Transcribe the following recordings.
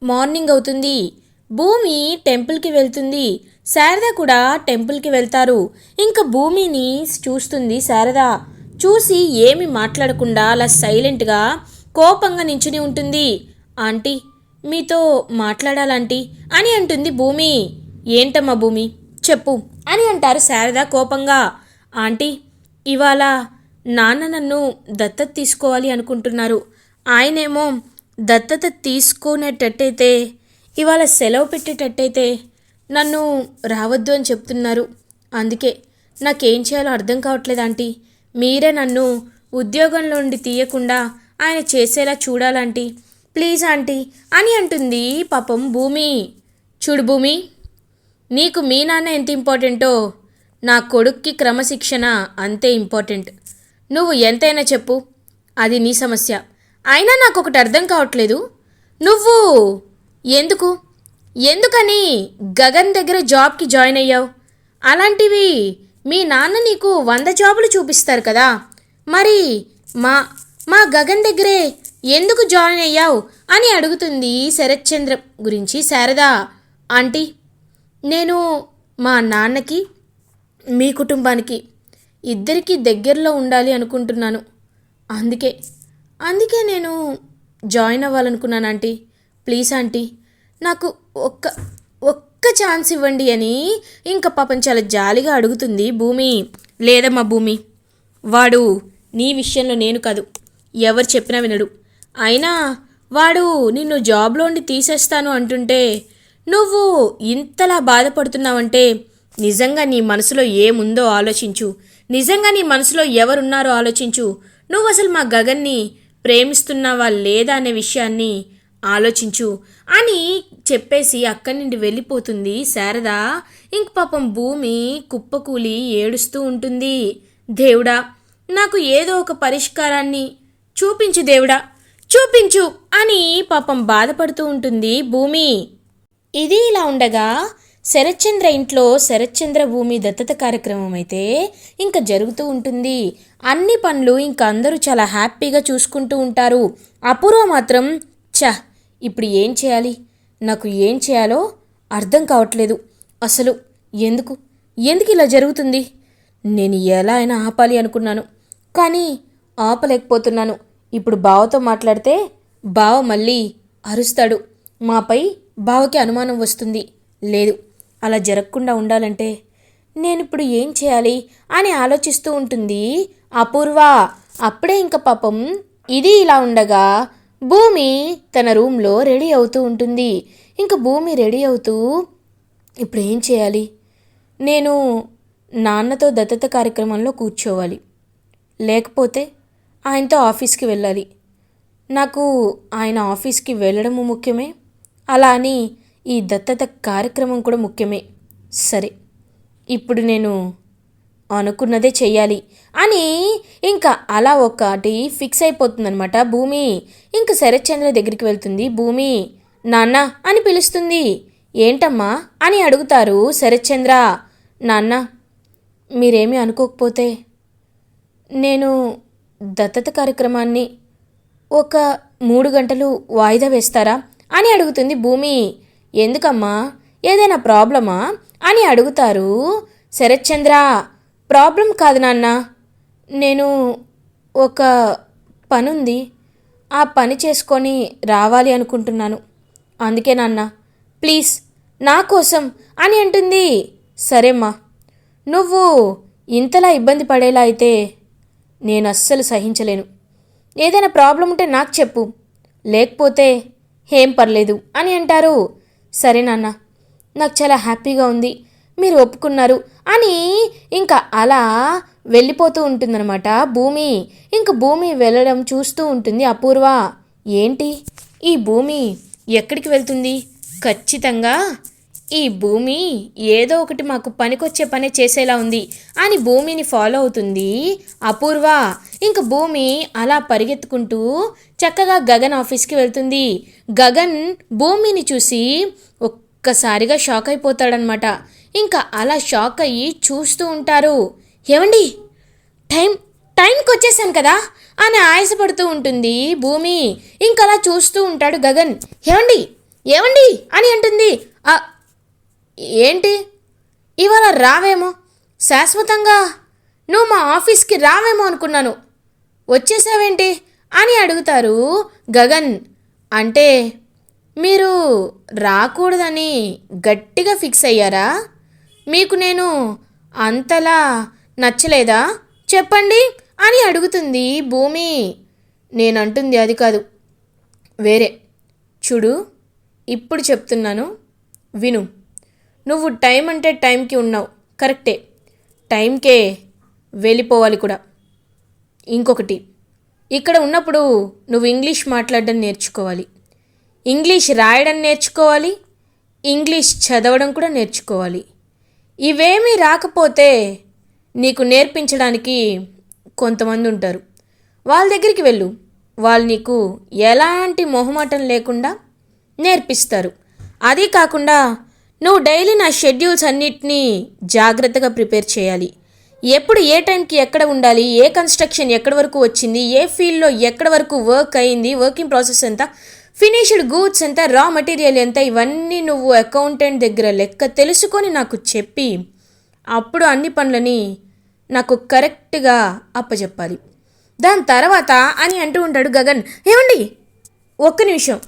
Morning అవుతుంది. భూమి టెంపుల్కి వెళ్తుంది. శారద కూడా టెంపుల్కి వెళ్తారు. ఇంకా భూమిని చూస్తుంది శారద. చూసి ఏమి మాట్లాడకుండా అలా సైలెంట్గా కోపంగా నించుని ఉంటుంది. ఆంటీ, మీతో మాట్లాడాలంటీ అని అంటుంది భూమి. ఏంటమ్మా భూమి, చెప్పు అని అంటారు శారద కోపంగా. ఆంటీ, ఇవాళ నాన్న నన్ను దత్తత తీసుకోవాలి అనుకుంటున్నారు. ఆయనేమో దత్తత తీసుకునేటట్టయితే, ఇవాళ సెలవు పెట్టేటట్టయితే నన్ను రావద్దు అని చెప్తున్నారు. అందుకే నాకేం చేయాలో అర్థం కావట్లేదు ఆంటీ. మీరే నన్ను ఉద్యోగంలో నుండి తీయకుండా ఆయన చేసేలా చూడాలంటీ, ప్లీజ్ ఆంటీ అని అంటుంది పాపం భూమి. చూడు భూమి, నీకు మీ నాన్న ఎంత ఇంపార్టెంటో నా కొడుక్కి క్రమశిక్షణ అంతే ఇంపార్టెంట్. నువ్వు ఎంతైనా చెప్పు, అది నీ సమస్య. అయినా నాకు ఒకటి అర్థం కావట్లేదు, నువ్వు ఎందుకని గగన్ దగ్గర జాబ్కి జాయిన్ అయ్యావు? అలాంటివి మీ నాన్న నీకు 100 జాబులు చూపిస్తారు కదా, మరి మా గగన్ దగ్గరే ఎందుకు జాయిన్ అయ్యావు అని అడుగుతుంది శరత్చంద్ర గురించి శారద. ఆంటీ, నేను మా నాన్నకి మీ కుటుంబానికి ఇద్దరికీ దగ్గరలో ఉండాలి అనుకుంటున్నాను. అందుకే నేను జాయిన్ అవ్వాలనుకున్నాను ఆంటీ. ప్లీజ్ ఆంటీ, నాకు ఒక్క ఛాన్స్ ఇవ్వండి అని ఇంకా పాపం చాలా జాలిగా అడుగుతుంది భూమి. లేదమ్మా భూమి, వాడు నీ విషయంలో నేను కాదు, ఎవరు చెప్పినా వినడు. అయినా వాడు నిన్ను జాబ్లోండి తీసేస్తాను అంటుంటే నువ్వు ఇంతలా బాధపడుతున్నావంటే నిజంగా నీ మనసులో ఏముందో ఆలోచించు. నిజంగా నీ మనసులో ఎవరున్నారో ఆలోచించు. నువ్వు అసలు మా గగన్ని ప్రేమిస్తున్నావా లేదా అనే విషయాన్ని ఆలోచించు అని చెప్పేసి అక్కడి నుండి వెళ్ళిపోతుంది శారద. ఇంక పాపం భూమి కుప్పకూలి ఏడుస్తూ ఉంటుంది. దేవుడా, నాకు ఏదో ఒక పరిష్కారాన్ని చూపించు దేవుడా, చూపించు అని పాపం బాధపడుతూ ఉంటుంది భూమి. ఇది ఇలా ఉండగా శరత్చంద్ర ఇంట్లో శరత్చంద్ర భూమి దత్తత కార్యక్రమం అయితే ఇంకా జరుగుతూ ఉంటుంది. అన్ని పనులు ఇంకా అందరూ చాలా హ్యాపీగా చూసుకుంటూ ఉంటారు. అపూర్వ మాత్రం ఇప్పుడు ఏం చేయాలి, నాకు ఏం చేయాలో అర్థం కావట్లేదు. అసలు ఎందుకు ఇలా జరుగుతుంది? నేను ఎలా అయినా ఆపాలి అనుకున్నాను, కానీ ఆపలేకపోతున్నాను. ఇప్పుడు బావతో మాట్లాడితే బావ మళ్ళీ అరుస్తాడు, మాపై బావకి అనుమానం వస్తుంది. లేదు, అలా జరగకుండా ఉండాలంటే నేనిప్పుడు ఏం చేయాలి అని ఆలోచిస్తూ ఉంటుంది అపూర్వ. అప్పుడే ఇంకా పాపం ఇది ఇలా ఉండగా భూమి తన రూమ్లో రెడీ అవుతూ ఉంటుంది. ఇంకా భూమి రెడీ అవుతూ ఇప్పుడు ఏం చేయాలి, నేను నాన్నతో దత్తత కార్యక్రమంలో కూర్చోవాలి, లేకపోతే ఆయనతో ఆఫీస్కి వెళ్ళాలి. నాకు ఆయన ఆఫీస్కి వెళ్ళడము ముఖ్యమే, అలా అని ఈ దత్తత కార్యక్రమం కూడా ముఖ్యమే. సరే, ఇప్పుడు నేను అనుకున్నదే చెయ్యాలి అని ఇంకా అలా ఒకటి ఫిక్స్ అయిపోతుందనమాట భూమి. ఇంకా శరత్చంద్ర దగ్గరికి వెళ్తుంది భూమి. నాన్న అని పిలుస్తుంది. ఏంటమ్మా అని అడుగుతారు శరత్చంద్ర. నాన్న, మీరేమీ అనుకోకపోతే నేను దత్తత కార్యక్రమాన్ని ఒక 3 గంటలు వాయిదా వేస్తారా అని అడుగుతుంది భూమి. ఎందుకమ్మా, ఏదైనా ప్రాబ్లమా అని అడుగుతారు శరత్చంద్ర. ప్రాబ్లం కాదు నాన్న, నేను ఒక పనుంది, ఆ పని చేసుకొని రావాలి అనుకుంటున్నాను. అందుకే నాన్న, ప్లీజ్ నా కోసం అని అంటుంది. సరేమ్మా, నువ్వు ఇంతలా ఇబ్బంది పడేలా అయితే నేను అస్సలు సహించలేను. ఏదైనా ప్రాబ్లం ఉంటే నాకు చెప్పు, లేకపోతే ఏం పర్లేదు అని అంటారు. సరే నాన్న, నాకు చాలా హ్యాపీగా ఉంది, మీరు ఒప్పుకున్నారు అని ఇంకా అలా వెళ్ళిపోతూ ఉంటుందన్నమాట భూమి. ఇంక భూమి వెళ్ళడం చూస్తూ ఉంటుంది అపూర్వ. ఏంటి ఈ భూమి ఎక్కడికి వెళ్తుంది? ఖచ్చితంగా ఈ భూమి ఏదో ఒకటి మాకు పనికొచ్చే పనే చేసేలా ఉంది అని భూమిని ఫాలో అవుతుంది అపూర్వ. ఇంక భూమి అలా పరిగెత్తుకుంటూ చక్కగా గగన్ ఆఫీస్కి వెళ్తుంది. గగన్ భూమిని చూసి ఒక్కసారిగా షాక్ అయిపోతాడనమాట. ఇంకా అలా షాక్ అయ్యి చూస్తూ ఉంటారు. ఏమండి, టైంకి వచ్చేసాను కదా అని ఆయాసపడుతూ ఉంటుంది భూమి. ఇంకలా చూస్తూ ఉంటాడు గగన్. ఏమండి, ఏవండి అని అంటుంది. "ఆ, ఏంటి ఇవాళ రావేమో, శాశ్వతంగా నువ్వు మా ఆఫీస్కి రావేమో అనుకున్నాను, వచ్చేసావేంటి అని అడుగుతారు గగన్. అంటే మీరు రాకూడదని గట్టిగా ఫిక్స్ అయ్యారా? మీకు నేను అంతలా నచ్చలేదా చెప్పండి అని అడుగుతుంది భూమి. నేనంటుంది అది కాదు, వేరే. చూడు, ఇప్పుడు చెప్తున్నాను విను. నువ్వు టైం అంటే టైంకి ఉన్నావు, కరెక్టే, టైంకే వెళ్ళిపోవాలి కూడా. ఇంకొకటి, ఇక్కడ ఉన్నప్పుడు నువ్వు ఇంగ్లీష్ మాట్లాడడం నేర్చుకోవాలి, ఇంగ్లీష్ రాయడం నేర్చుకోవాలి, ఇంగ్లీష్ చదవడం కూడా నేర్చుకోవాలి. ఇవేమీ రాకపోతే నీకు నేర్పించడానికి కొంతమంది ఉంటారు, వాళ్ళ దగ్గరికి వెళ్ళు. వాళ్ళు నీకు ఎలాంటి మొహమాటం లేకుండా నేర్పిస్తారు. అదీ కాకుండా నువ్వు డైలీ నా షెడ్యూల్స్ అన్నిటినీ జాగ్రత్తగా ప్రిపేర్ చేయాలి. ఎప్పుడు ఏ టైంకి ఎక్కడ ఉండాలి, ఏ కన్స్ట్రక్షన్ ఎక్కడి వరకు వచ్చింది, ఏ ఫీల్డ్లో ఎక్కడి వరకు వర్క్ అయింది, వర్కింగ్ ప్రాసెస్ ఎంత, ఫినిష్డ్ గూడ్స్ ఎంత, రా మెటీరియల్ ఎంత, ఇవన్నీ నువ్వు అకౌంటెంట్ దగ్గర లెక్క తెలుసుకొని నాకు చెప్పి అప్పుడు అన్ని పనులని నాకు కరెక్ట్గా అప్పచెప్పాలి. దాని తర్వాత అని అంటూ ఉంటాడు గగన్. ఏమండి ఒక్క నిమిషం,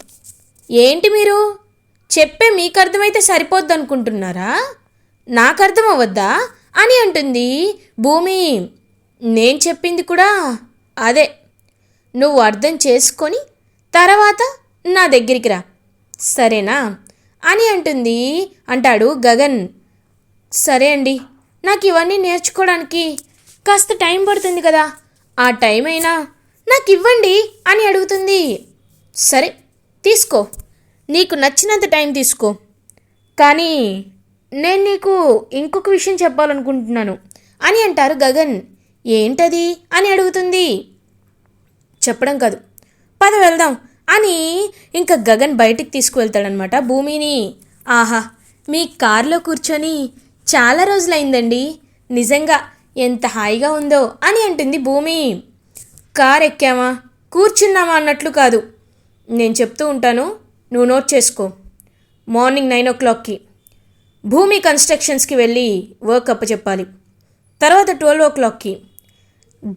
ఏంటి మీరు చెప్పే మీకు అర్థమైతే సరిపోద్ది అనుకుంటున్నారా, నాకు అర్థం అవ్వద్దా అని అంటుంది భూమి. నేను చెప్పింది కూడా అదే, నువ్వు అర్థం చేసుకొని తర్వాత నా దగ్గరికి రా, సరేనా అని అంటాడు గగన్. సరే అండి, నాకు ఇవన్నీ నేర్చుకోవడానికి కాస్త టైం పడుతుంది కదా, ఆ టైం అయినా నాకు ఇవ్వండి అని అడుగుతుంది. సరే తీసుకో, నీకు నచ్చినంత టైం తీసుకో, కానీ నేను నీకు ఇంకొక విషయం చెప్పాలనుకుంటున్నాను అని అంటారు గగన్. ఏంటది అని అడుగుతుంది. చెప్పడం కాదు, పద వెళ్దాం అని ఇంకా గగన్ బయటికి తీసుకువెళ్తాడనమాట భూమిని. ఆహా, మీ కారులో కూర్చొని చాలా రోజులైందండి, నిజంగా ఎంత హాయిగా ఉందో అని అంటుంది భూమి. కార్ ఎక్కామా కూర్చున్నామా అన్నట్లు కాదు, నేను చెప్తూ ఉంటాను, నువ్వు నోట్ చేసుకో. మార్నింగ్ 9 o'clockకి భూమి కన్స్ట్రక్షన్స్కి వెళ్ళి వర్క్ అప్పచెప్పాలి. తర్వాత 12 o'clockకి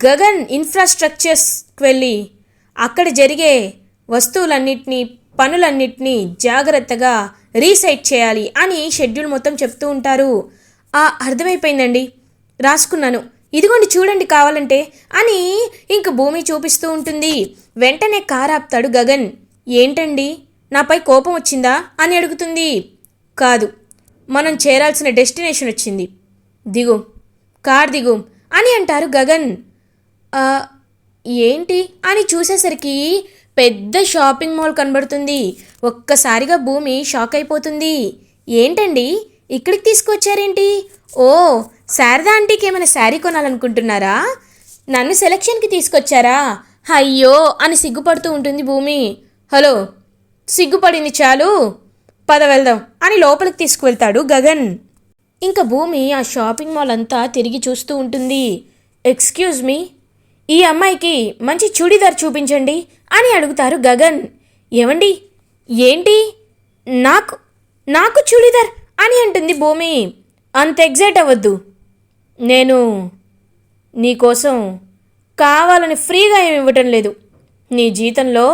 గగన్ ఇన్ఫ్రాస్ట్రక్చర్స్కి వెళ్ళి అక్కడ జరిగే వస్తువులన్నిటినీ, పనులన్నిటినీ జాగ్రత్తగా రీసెట్ చేయాలి అని షెడ్యూల్ మొత్తం చెప్తూ ఉంటారు. అర్థమైపోయిందండి, రాసుకున్నాను, ఇదిగోండి చూడండి కావాలంటే అని ఇంక భూమి చూపిస్తూ ఉంటుంది. వెంటనే కారు ఆపుతాడు గగన్. ఏంటండి, నాపై కోపం వచ్చిందా అని అడుగుతుంది. కాదు, మనం చేరాల్సిన డెస్టినేషన్ వచ్చింది, దిగు, కార్ దిగు అని అంటారు గగన్. ఏంటి అని చూసేసరికి పెద్ద షాపింగ్ మాల్ కనబడుతుంది. ఒక్కసారిగా భూమి షాక్ అయిపోతుంది. ఏంటండి ఇక్కడికి తీసుకొచ్చారేంటి? ఓ, శారదా ఆంటీకి ఏమైనా శారీ కొనాలనుకుంటున్నారా? నన్ను సెలక్షన్కి తీసుకొచ్చారా? అయ్యో అని సిగ్గుపడుతూ ఉంటుంది భూమి. హలో, సిగ్గుపడింది చాలు, పద వెళ్దాం అని లోపలికి తీసుకువెళ్తాడు గగన్. ఇంకా భూమి ఆ షాపింగ్ మాల్ అంతా తిరిగి చూస్తూ ఉంటుంది. ఎక్స్క్యూజ్ మీ, ఈ అమ్మాయికి మంచి చూడీదార్ చూపించండి అని అడుగుతారు గగన్. ఏమండి, ఏంటి నాకు నాకు చూడీదార్ అని అంటుంది భూమి. అంత ఎగ్జైట్ అవ్వద్దు, నేను నీకోసం కావాలని ఫ్రీగా ఏమి ఇవ్వటం లేదు, నీ జీతంలో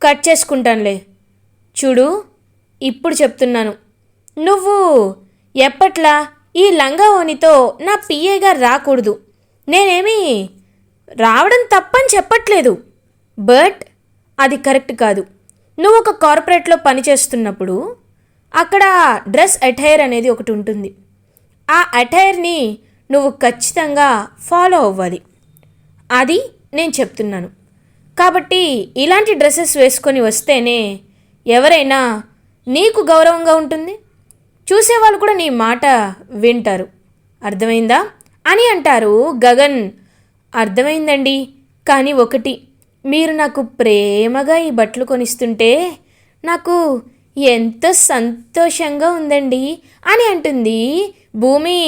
కట్ చేసుకుంటానులే. చూడు, ఇప్పుడు చెప్తున్నాను, నువ్వు ఎప్పట్లా ఈ లంగా ఓనితో నా పిఏగా రాకూడదు. నేనేమీ రావడం తప్పని చెప్పట్లేదు, బట్ అది కరెక్ట్ కాదు. నువ్వు ఒక కార్పొరేట్లో పనిచేస్తున్నప్పుడు అక్కడ డ్రెస్ అటైర్ అనేది ఒకటి ఉంటుంది. ఆ అటైర్ని నువ్వు ఖచ్చితంగా ఫాలో అవ్వాలి, అది నేను చెప్తున్నాను. కాబట్టి ఇలాంటి డ్రెస్సెస్ వేసుకొని వస్తేనే ఎవరైనా నీకు గౌరవంగా ఉంటుంది, చూసేవాళ్ళు కూడా నీ మాట వింటారు. అర్థమైందా అని అంటారు గగన్. అర్థమైందండి, కానీ ఒకటి, మీరు నాకు ప్రేమగా ఈ బట్టలు కొనిస్తుంటే నాకు ఎంతో సంతోషంగా ఉందండి అని అంటుంది భూమి.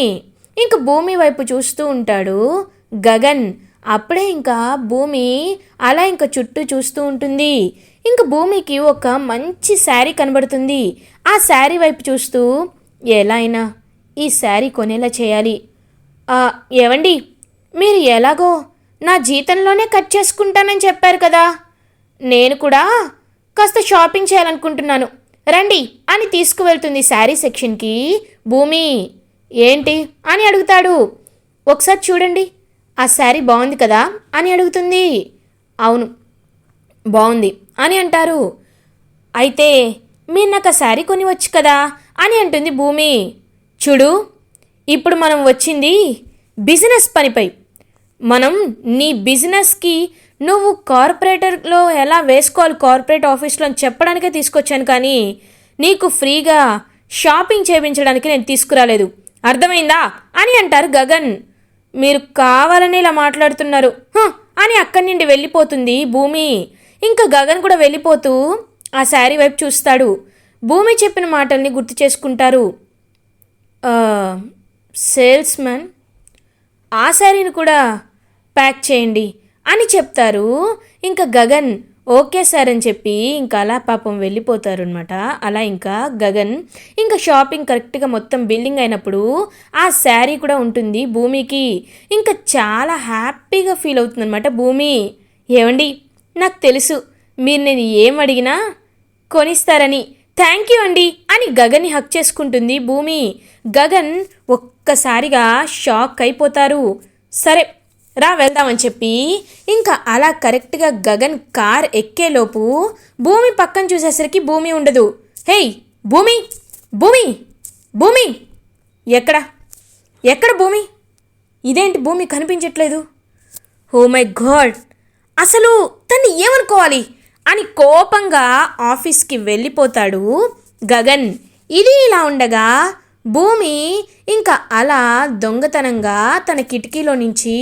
ఇంక భూమి వైపు చూస్తూ ఉంటాడు గగన్. అప్పుడే ఇంకా భూమి అలా ఇంకా చుట్టూ చూస్తూ ఉంటుంది. ఇంక భూమికి ఒక మంచి శారీ కనబడుతుంది. ఆ శారీ వైపు చూస్తూ ఎలా అయినా ఈ శారీ కొనేలా చేయాలి. ఏవండి, మీరు ఎలాగో నా జీతంలోనే కట్ చేసుకుంటానని చెప్పారు కదా, నేను కూడా కాస్త షాపింగ్ చేయాలనుకుంటున్నాను, రండి అని తీసుకువెళ్తుంది శారీ సెక్షన్కి భూమి. ఏంటి అని అడుగుతాడు. ఒకసారి చూడండి, ఆ శారీ బాగుంది కదా అని అడుగుతుంది. అవును బాగుంది అని అంటారు. అయితే మీరు నాకు ఆ శారీ కొనివచ్చు కదా అని అంటుంది భూమి. చూడు, ఇప్పుడు మనం వచ్చింది బిజినెస్ పనిపై. మనం నీ బిజినెస్కి నువ్వు కార్పొరేటర్లో ఎలా వేసుకోవాలి కార్పొరేట్ ఆఫీస్లో అని చెప్పడానికే తీసుకొచ్చాను, కానీ నీకు ఫ్రీగా షాపింగ్ చేయించడానికి నేను తీసుకురాలేదు, అర్థమైందా అని అంటారు గగన్. మీరు కావాలని ఇలా మాట్లాడుతున్నారు అని అక్కడి నుండి వెళ్ళిపోతుంది భూమి. ఇంకా గగన్ కూడా వెళ్ళిపోతూ ఆ శారీ వైపు చూస్తాడు. భూమి చెప్పిన మాటల్ని గుర్తు చేసుకుంటారు. సేల్స్ మ్యాన్, ఆ శారీని కూడా ప్యాక్ చేయండి అని చెప్తారు. ఇంకా గగన్ ఓకే సార్ అని చెప్పి ఇంకా అలా పాపం వెళ్ళిపోతారు అనమాట. అలా ఇంకా గగన్ ఇంకా షాపింగ్ కరెక్ట్గా మొత్తం బిల్డింగ్ అయినప్పుడు ఆ శారీ కూడా ఉంటుంది భూమికి. ఇంకా చాలా హ్యాపీగా ఫీల్ అవుతుంది అనమాట భూమి. ఏమండి, నాకు తెలుసు మీరు నేను ఏం అడిగినా కొనిస్తారని, థ్యాంక్ యూ అండి అని గగన్ని హక్ చేసుకుంటుంది భూమి. గగన్ ఒక్కసారిగా షాక్ అయిపోతారు. సరే రా వెళ్దామని చెప్పి ఇంకా అలా కరెక్ట్గా గగన్ కార్ ఎక్కేలోపు భూమి పక్కన చూసేసరికి భూమి ఉండదు. హేయ్ భూమి, భూమి, భూమి, ఎక్కడ భూమి? ఇదేంటి భూమి కనిపించట్లేదు? ఓ మై గాడ్, అసలు తన్ని ఏమనుకోవాలి అని కోపంగా ఆఫీస్కి వెళ్ళిపోతాడు గగన్. ఇది ఇలా ఉండగా భూమి ఇంకా అలా దొంగతనంగా తన కిటికీలో నుంచి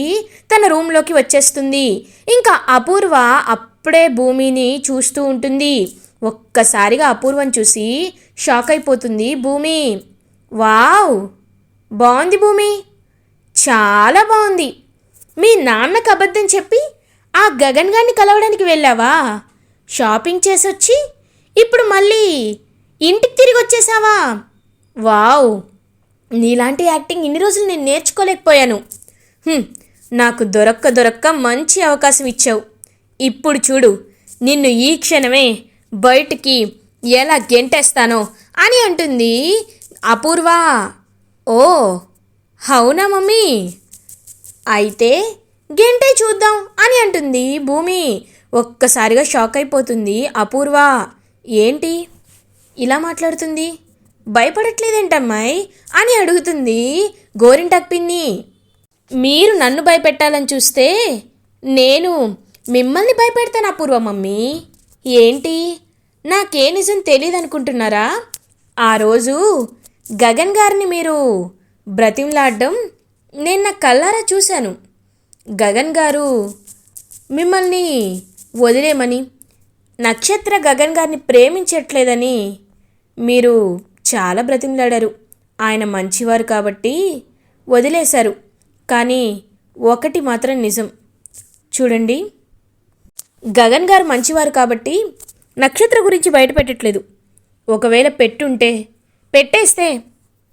తన రూమ్లోకి వచ్చేస్తుంది. ఇంకా అపూర్వ అప్పుడే భూమిని చూస్తూ ఉంటుంది. ఒక్కసారిగా అపూర్వని చూసి షాక్ అయిపోతుంది భూమి. వావ్, బాగుంది భూమి, చాలా బాగుంది. మీ నాన్నకు అబద్ధం చెప్పి ఆ గగన్ గారిని కలవడానికి వెళ్ళావా? షాపింగ్ చేసొచ్చి ఇప్పుడు మళ్ళీ ఇంటికి తిరిగి వచ్చేసావా? వావ్, నీలాంటి యాక్టింగ్ ఇన్ని రోజులు నేను నేర్చుకోలేకపోయాను. నాకు దొరక్క మంచి అవకాశం ఇచ్చావు. ఇప్పుడు చూడు, నిన్ను ఈ క్షణమే బయటికి ఎలా గెంటేస్తానో అని అంటుంది అపూర్వ. ఓ అవునా మమ్మీ, అయితే గెంటే చూద్దాం అని అంటుంది భూమి. ఒక్కసారిగా షాక్ అయిపోతుంది అపూర్వ. ఏంటి ఇలా మాట్లాడుతుంది, భయపడట్లేదేంటమ్మాయి అని అడుగుతుంది గోరింటాకు పిన్ని. మీరు నన్ను భయపెట్టాలని చూస్తే నేను మిమ్మల్ని భయపెడతాను అపూర్వ మమ్మీ. ఏంటి, నాకే నిజం తెలియదు అనుకుంటున్నారా? ఆ రోజు గగన్ గారిని మీరు బ్రతిమలాడడం నేను నా కళ్ళారా చూశాను. గగన్ గారు మిమ్మల్ని వదిలేమని, నక్షత్ర గగన్ గారిని ప్రేమించట్లేదని మీరు చాలా బ్రతిమలాడారు. ఆయన మంచివారు కాబట్టి వదిలేశారు. కానీ ఒకటి మాత్రం నిజం, చూడండి, గగన్ గారు మంచివారు కాబట్టి నక్షత్ర గురించి బయట పెట్టట్లేదు. ఒకవేళ పెట్టేస్తే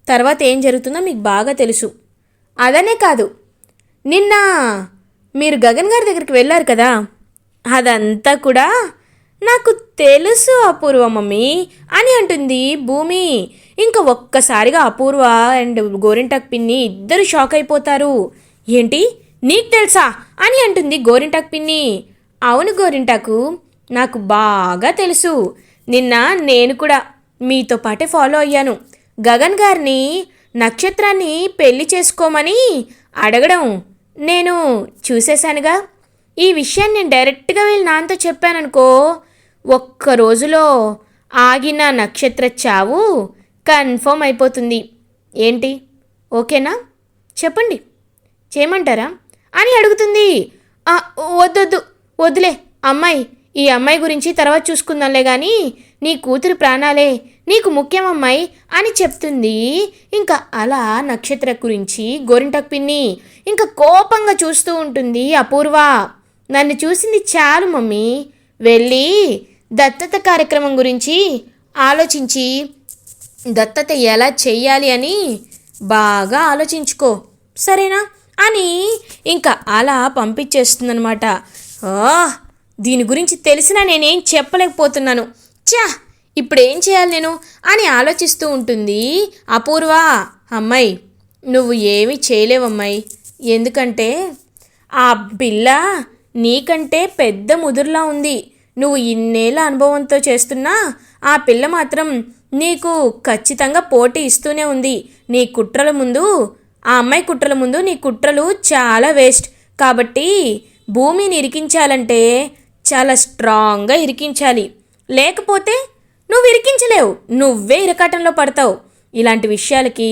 తర్వాత ఏం జరుగుతుందో మీకు బాగా తెలుసు. అదనే కాదు, నిన్న మీరు గగన్ గారి దగ్గరికి వెళ్ళారు కదా, అదంతా కూడా నాకు తెలుసు అపూర్వ మమ్మీ అని అంటుంది భూమి. ఇంకా ఒక్కసారిగా అపూర్వ అండ్ గోరింటాకు పిన్ని ఇద్దరు షాక్ అయిపోతారు. ఏంటి, నీకు తెలుసా అని అంటుంది గోరింటాకు పిన్ని. అవును గోరింటాకు, నాకు బాగా తెలుసు. నిన్న నేను కూడా మీతో పాటే ఫాలో అయ్యాను. గగన్ గారిని నక్షత్రాన్ని పెళ్లి చేసుకోమని అడగడం నేను చూసేశానుగా. ఈ విషయాన్ని నేను డైరెక్ట్గా వీళ్ళ నాన్నతో చెప్పాననుకో, ఒక్క రోజులో ఆగిన నక్షత్ర చావు కన్ఫర్మ్ అయిపోతుంది. ఏంటి, ఓకేనా? చెప్పండి, చేయమంటారా అని అడుగుతుంది. వద్దులే అమ్మాయి, ఈ అమ్మాయి గురించి తర్వాత చూసుకుందాంలే, కానీ నీ కూతురు ప్రాణాలే నీకు ముఖ్యమమ్మాయి అని చెప్తుంది. ఇంకా అలా నక్షత్ర గురించి గోరింటాకు పిన్ని ఇంకా కోపంగా చూస్తూ ఉంటుంది అపూర్వ. నన్ను చూసింది చాలు మమ్మీ, వెళ్ళి దత్తత కార్యక్రమం గురించి ఆలోచించి దత్తత ఎలా చెయ్యాలి అని బాగా ఆలోచించుకో, సరేనా అని ఇంకా అలా పంపించేస్తుందనమాట. దీని గురించి తెలిసినా నేనేం చెప్పలేకపోతున్నాను, ఇప్పుడేం చేయాలి నేను అని ఆలోచిస్తూ ఉంటుంది అపూర్వ. అమ్మాయి నువ్వు ఏమీ చేయలేవమ్మాయి, ఎందుకంటే ఆ పిల్ల నీకంటే పెద్ద ముదురులా ఉంది. నువ్వు ఇన్నేళ్ళ అనుభవంతో చేస్తున్నా ఆ పిల్ల మాత్రం నీకు ఖచ్చితంగా పోటీ ఇస్తూనే ఉంది. నీ కుట్రల ముందు, ఆ అమ్మాయి కుట్రల ముందు నీ కుట్రలు చాలా వేస్ట్. కాబట్టి భూమిని ఇరికించాలంటే చాలా స్ట్రాంగ్గా ఇరికించాలి, లేకపోతే నువ్వు ఇరికించలేవు, నువ్వే ఇరకాటంలో పడతావు. ఇలాంటి విషయాలకి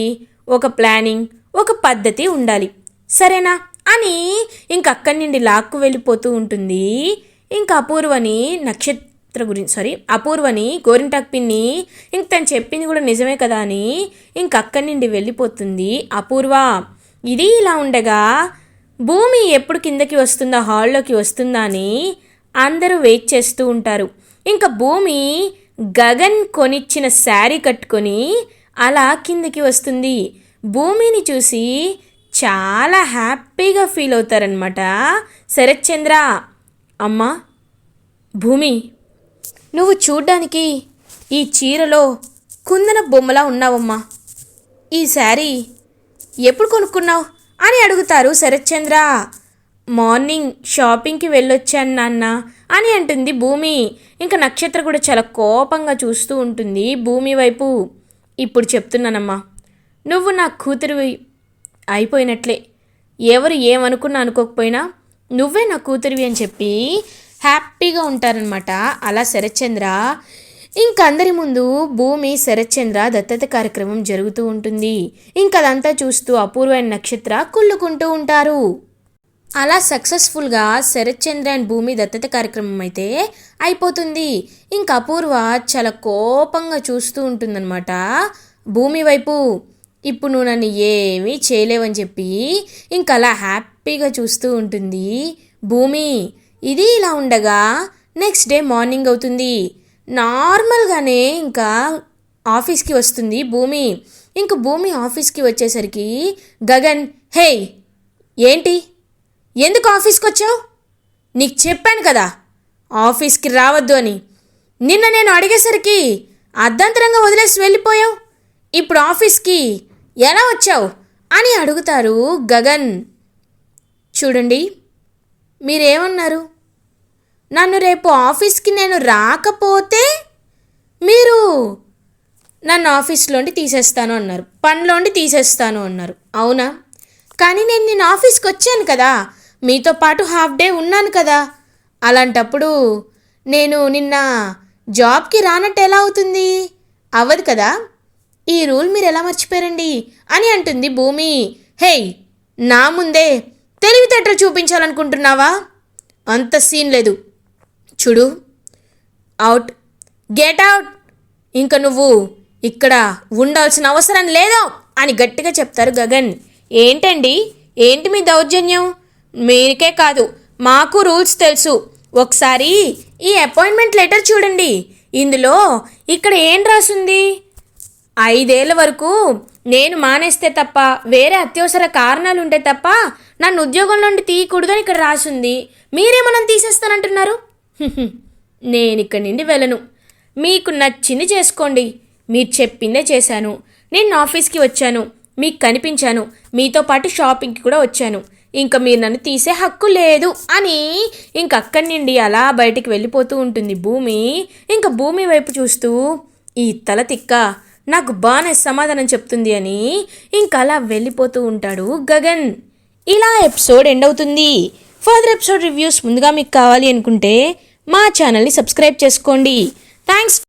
ఒక ప్లానింగ్, ఒక పద్ధతి ఉండాలి, సరేనా అని ఇంకక్కడి నుండి లాక్కు వెళ్ళిపోతూ ఉంటుంది. ఇంకా అపూర్వని అపూర్వని గోరింటాకు పిన్ని ఇంక తను చెప్పింది కూడా నిజమే కదా అని ఇంకక్కడి నుండి వెళ్ళిపోతుంది అపూర్వ. ఇది ఇలా ఉండగా భూమి ఎప్పుడు కిందకి వస్తుందా, హాల్లోకి వస్తుందా అని అందరూ వెయిట్ చేస్తూ ఉంటారు. ఇంకా భూమి గగన్ కొనిచ్చిన శారీ కట్టుకొని అలా కిందకి వస్తుంది. భూమిని చూసి చాలా హ్యాపీగా ఫీల్ అవుతారనమాట శరత్చంద్ర. అమ్మా భూమి, నువ్వు చూడ్డానికి ఈ చీరలో కుందన బొమ్మలా ఉన్నావమ్మా, ఈ శారీ ఎప్పుడు కొనుక్కున్నావు అని అడుగుతారు శరత్చంద్ర. మార్నింగ్ షాపింగ్కి వెళ్ళొచ్చాను నాన్న అని అంటుంది భూమి. ఇంకా నక్షత్ర కూడా చాలా కోపంగా చూస్తూ ఉంటుంది భూమి వైపు. ఇప్పుడు చెప్తున్నానమ్మా, నువ్వు నా కూతురివి అయిపోయినట్లే, ఎవరు ఏమనుకున్నా అనుకోకపోయినా నువ్వే నా కూతురివి అని చెప్పి హ్యాపీగా ఉంటారనమాట అలా శరత్చంద్ర. ఇంకందరి ముందు భూమి శరత్చంద్ర దత్తత కార్యక్రమం జరుగుతూ ఉంటుంది. ఇంకదంతా చూస్తూ అపూర్వ అండ్ నక్షత్ర కుళ్ళుకుంటూ ఉంటారు. అలా సక్సెస్ఫుల్గా శరత్చంద్ర అండ్ భూమి దత్తత కార్యక్రమం అయితే అయిపోతుంది. ఇంక అపూర్వ చాలా కోపంగా చూస్తూ ఉంటుందన్నమాట భూమి వైపు. ఇప్పుడు నువ్వు నన్ను ఏమీ చేయలేవని చెప్పి ఇంకా అలా హ్యాపీగా చూస్తూ ఉంటుంది భూమి. ఇది ఇలా ఉండగా నెక్స్ట్ డే మార్నింగ్ అవుతుంది. నార్మల్గానే ఇంకా ఆఫీస్కి వస్తుంది భూమి. ఇంక భూమి ఆఫీస్కి వచ్చేసరికి గగన్, హే ఏంటి, ఎందుకు ఆఫీస్కి వచ్చావు? నీకు చెప్పాను కదా ఆఫీస్కి రావద్దు అని. నిన్న నేను అడిగేసరికి అర్ధంతరంగా వదిలేసి వెళ్ళిపోయావు, ఇప్పుడు ఆఫీస్కి ఎలా వచ్చావు అని అడుగుతారు గగన్. చూడండి, మీరేమన్నారు, నన్ను రేపు ఆఫీస్కి నేను రాకపోతే మీరు నన్ను ఆఫీస్లోండి తీసేస్తాను అన్నారు, పనిలోండి తీసేస్తాను అన్నారు, అవునా? కానీ నేను నిన్న ఆఫీస్కి వచ్చాను కదా, మీతో పాటు హాఫ్ డే ఉన్నాను కదా, అలాంటప్పుడు నేను నిన్న జాబ్కి రానట్టు ఎలా అవుతుంది? అవ్వదు కదా. ఈ రూల్ మీరు ఎలా మర్చిపోయారండి అని అంటుంది భూమి. హే, నా ముందే తెలివితేటలు చూపించాలనుకుంటున్నావా? అంత సీన్ లేదు. చూడు, అవుట్, గెట్ అవుట్, ఇంకా నువ్వు ఇక్కడ ఉండాల్సిన అవసరం లేదు అని గట్టిగా చెప్తారు గగన్. ఏంటండి, ఏంటి మీ దౌర్జన్యం? మీరికే కాదు, మాకు రూల్స్ తెలుసు. ఒకసారి ఈ అపాయింట్మెంట్ లెటర్ చూడండి, ఇందులో ఇక్కడ ఏం రాసుంది? 5 ఏళ్ల వరకు నేను మానేస్తే తప్ప, వేరే అత్యవసర కారణాలు ఉంటే తప్ప నన్ను ఉద్యోగం నుండి తీయకూడదు అని ఇక్కడ రాసుంది. మీరేమన్నా తీసేస్తానంటున్నారు? నేను ఇక్కడి నుండి వెళ్ళను. మీకు నచ్చింది చేసుకోండి. మీరు చెప్పిందే చేశాను. నేను ఆఫీస్కి వచ్చాను, మీకు కనిపించాను, మీతో పాటు షాపింగ్కి కూడా వచ్చాను. ఇంకా మీరు నన్ను తీసే హక్కు లేదు అని ఇంకక్కడి నుండి అలా బయటికి వెళ్ళిపోతూ ఉంటుంది భూమి. ఇంకా భూమి వైపు చూస్తూ ఈ తల తిక్క నాకు బాగానే సమాధానం చెప్తుంది అని ఇంకా అలా వెళ్ళిపోతూ ఉంటాడు గగన్. ఇలా ఎపిసోడ్ ఎండ్ అవుతుంది. ఫర్దర్ ఎపిసోడ్ రివ్యూస్ ముందుగా మీకు కావాలి అనుకుంటే మా ఛానల్ని సబ్స్క్రైబ్ చేసుకోండి. థ్యాంక్స్.